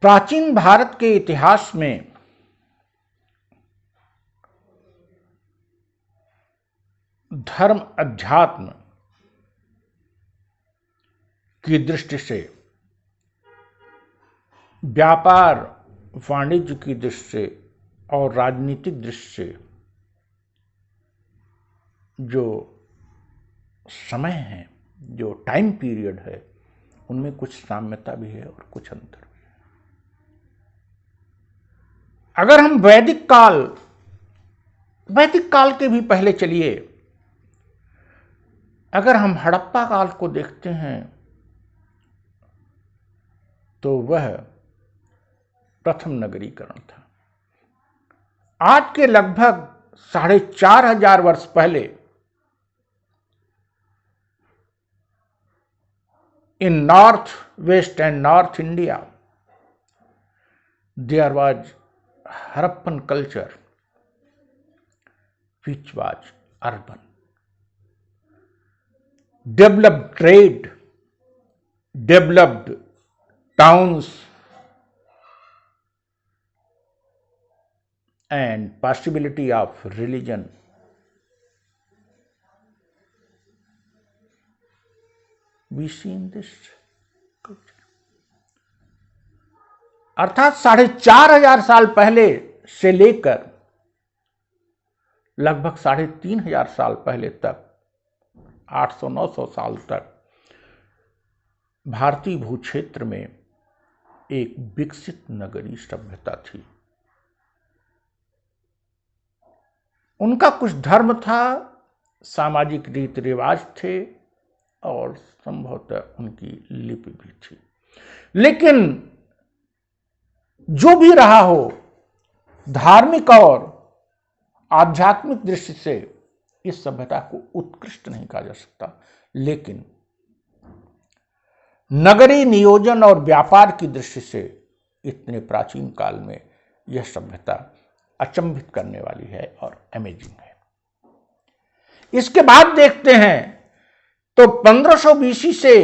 प्राचीन भारत के इतिहास में धर्म अध्यात्म की दृष्टि से, व्यापार वाणिज्य की दृष्टि से और राजनीतिक दृष्टि से जो समय है, जो टाइम पीरियड है, उनमें कुछ साम्यता भी है और कुछ अंतर भी है। अगर हम वैदिक काल के भी पहले चलिए, अगर हम हड़प्पा काल को देखते हैं तो वह प्रथम नगरीकरण था। आज के लगभग 4,500 वर्ष पहले in north west and north India there was Harappan culture which was urban, developed trade, developed towns and possibility of religion. We see in this culture. अर्थात 4,500 साल पहले से लेकर लगभग 3,500 साल पहले तक, 800-900 साल तक भारतीय भूक्षेत्र में एक विकसित नगरीय सभ्यता थी। उनका कुछ धर्म था, सामाजिक रीति रिवाज थे और संभवतः उनकी लिपि भी थी। लेकिन जो भी रहा हो, धार्मिक और आध्यात्मिक दृष्टि से इस सभ्यता को उत्कृष्ट नहीं कहा जा सकता, लेकिन नगरीय नियोजन और व्यापार की दृष्टि से इतने प्राचीन काल में यह सभ्यता अचंभित करने वाली है और अमेजिंग है। इसके बाद देखते हैं तो 1500 बीसी से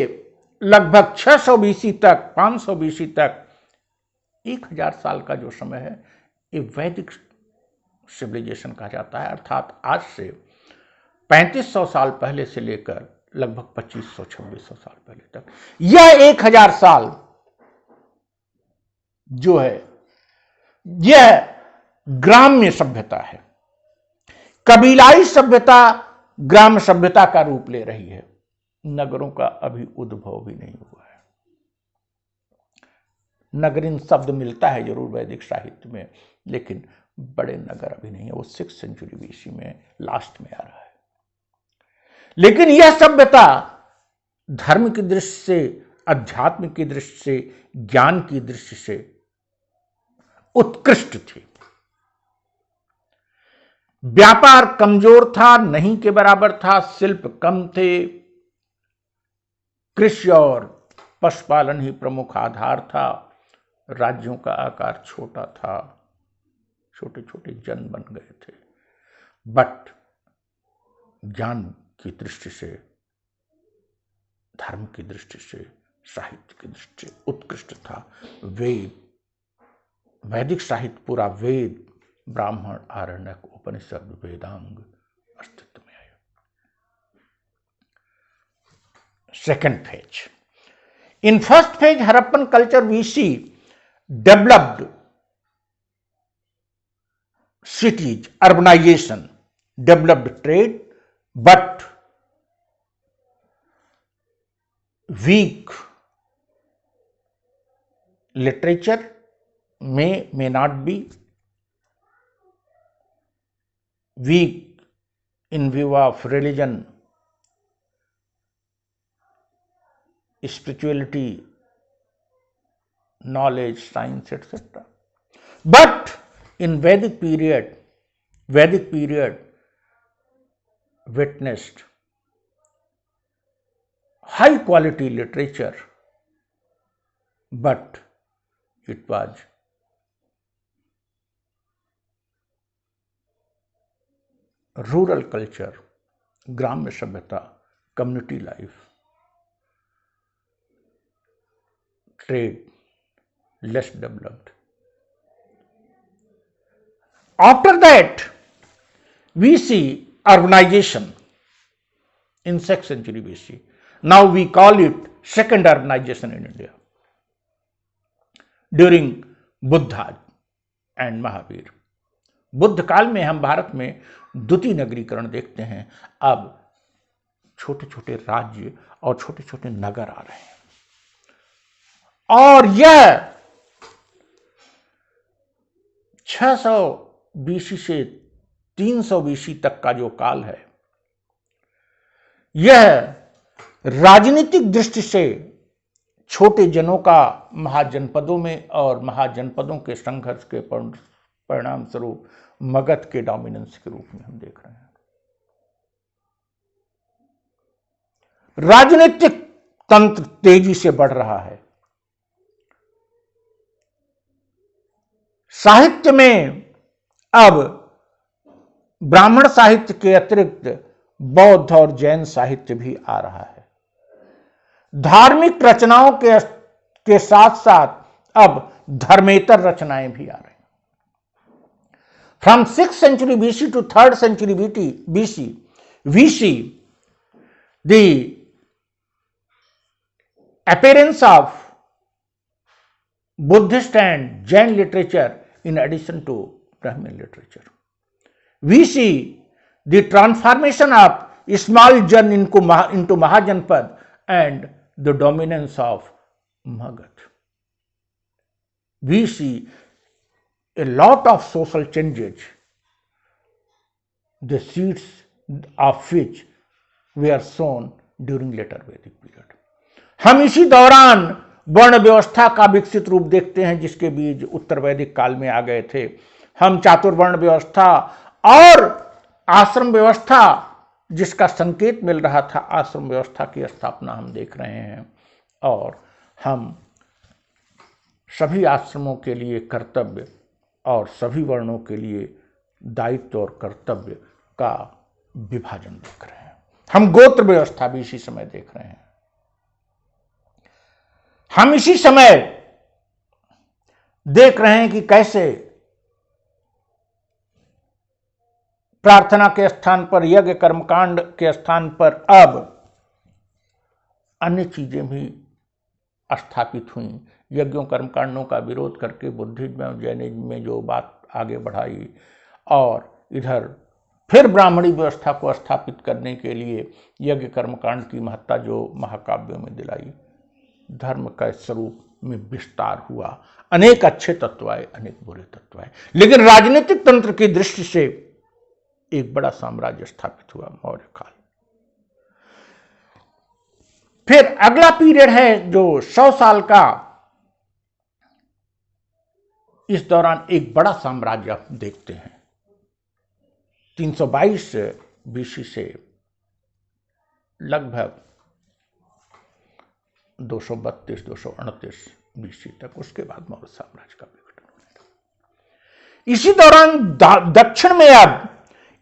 लगभग 600 बीसी तक, 500 बीसी तक 1000 साल का जो समय है, ये वैदिक सिविलाइजेशन कहा जाता है। अर्थात आज से 3500 साल पहले से लेकर लगभग 2500-2600 साल पहले तक यह 1000 साल जो है, यह ग्राम्य सभ्यता है। कबीलाई सभ्यता ग्राम्य सभ्यता का रूप ले रही है। नगरों का अभी उद्भव भी नहीं हुआ है। नगरीन शब्द मिलता है जरूर वैदिक साहित्य में, लेकिन बड़े नगर अभी नहीं है। वो 6th सेंचुरी बीसी में लास्ट में आ रहा है। लेकिन यह सभ्यता धर्म की दृष्टि से, अध्यात्म की दृष्टि से, ज्ञान की दृष्टि से उत्कृष्ट थी। व्यापार कमजोर था, नहीं के बराबर था, शिल्प कम थे, कृषि और पशुपालन ही प्रमुख आधार था, राज्यों का आकार छोटा था, छोटे छोटे जन बन गए थे। बट ज्ञान की दृष्टि से, धर्म की दृष्टि से, साहित्य की दृष्टि से उत्कृष्ट था। वैदिक साहित्य पूरा वेद, ब्राह्मण, आरण्यक, उपनिषद, वेदांग अस्तित्व में आया। Second phase, in first phase Harappan culture we see developed cities, urbanization, developed trade, but weak literature, may not be weak in view of religion, spirituality, knowledge, science, etc. But in Vedic period witnessed high quality literature, but it was rural culture, ग्राम्य सभ्यता, community life, trade, less developed. After that, we see urbanization in 6th century BC. Now we call it second urbanization in India during Buddha and Mahavir. Buddha काल में हम भारत में द्वितीय नगरीकरण देखते हैं। अब छोटे छोटे राज्य और छोटे छोटे नगर आ रहे हैं, और यह 600 बीसी से 300 बीसी तक का जो काल है, यह राजनीतिक दृष्टि से छोटे जनों का महाजनपदों में और महाजनपदों के संघर्ष के परिणाम स्वरूप मगध के डोमिनेंस के रूप में हम देख रहे हैं। राजनीतिक तंत्र तेजी से बढ़ रहा है। साहित्य में अब ब्राह्मण साहित्य के अतिरिक्त बौद्ध और जैन साहित्य भी आ रहा है। धार्मिक रचनाओं के साथ साथ अब धर्मेतर रचनाएं भी आ रही हैं। From 6th century BC to 3rd century BC, we see the appearance of Buddhist and Jain literature in addition to Brahmin literature. We see the transformation of small Jan into Mahajanpad and the dominance of Magadh. We see a lot of social changes, the seeds of which were sown during later Vedic period. हम इसी दौरान वर्ण व्यवस्था का विकसित रूप देखते हैं, जिसके बीज उत्तर वैदिक काल में आ गए थे। हम चातुर्वर्ण व्यवस्था और आश्रम व्यवस्था, जिसका संकेत मिल रहा था, आश्रम व्यवस्था की स्थापना हम देख रहे हैं, और हम सभी आश्रमों के लिए कर्तव्य और सभी वर्णों के लिए दायित्व और कर्तव्य का विभाजन देख रहे हैं। हम गोत्र व्यवस्था भी इसी समय देख रहे हैं। हम इसी समय देख रहे हैं कि कैसे प्रार्थना के स्थान पर, यज्ञ कर्मकांड के स्थान पर अब अन्य चीजें भी स्थापित हुई। यज्ञों कर्मकांडों का विरोध करके बुद्धिज्म और जैनिज्म में जो बात आगे बढ़ाई, और इधर फिर ब्राह्मणी व्यवस्था को स्थापित करने के लिए यज्ञ कर्मकांड की महत्ता जो महाकाव्यों में दिलाई, धर्म का स्वरूप में विस्तार हुआ। अनेक अच्छे तत्व आए, अनेक बुरे तत्व आए, लेकिन राजनीतिक तंत्र की दृष्टि से एक बड़ा साम्राज्य स्थापित हुआ, मौर्य काल। फिर अगला पीरियड है जो 100 साल का। इस दौरान एक बड़ा साम्राज्य आप देखते हैं। 322 बीसी से लगभग 232-238 बीसी तक, उसके बाद मौर्य साम्राज्य का विघटन होने लगा। इसी दौरान दक्षिण में, अब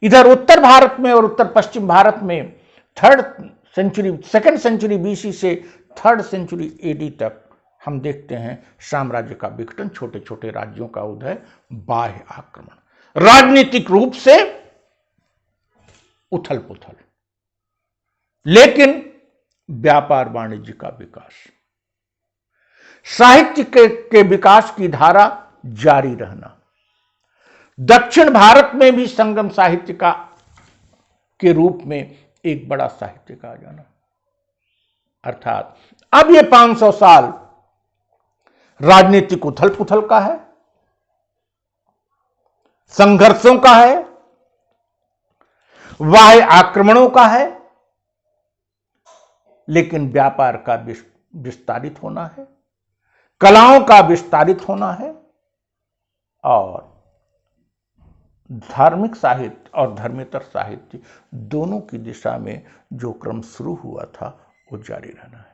इधर उत्तर भारत में और उत्तर पश्चिम भारत में 2nd सेंचुरी बीसी से 3rd सेंचुरी एडी तक हम देखते हैं साम्राज्य का विघटन, छोटे छोटे राज्यों का उदय, बाह्य आक्रमण, राजनीतिक रूप से उथल पुथल, लेकिन व्यापार वाणिज्य का विकास, साहित्य के विकास की धारा जारी रहना, दक्षिण भारत में भी संगम साहित्य के रूप में एक बड़ा साहित्य का आ जाना। अर्थात अब ये 500 साल राजनीतिक उथल पुथल का है, संघर्षों का है, बाह्य आक्रमणों का है, लेकिन व्यापार का विस्तारित होना है, कलाओं का विस्तारित होना है, और धार्मिक साहित्य और धर्मेतर साहित्य दोनों की दिशा में जो क्रम शुरू हुआ था वो जारी रहना है।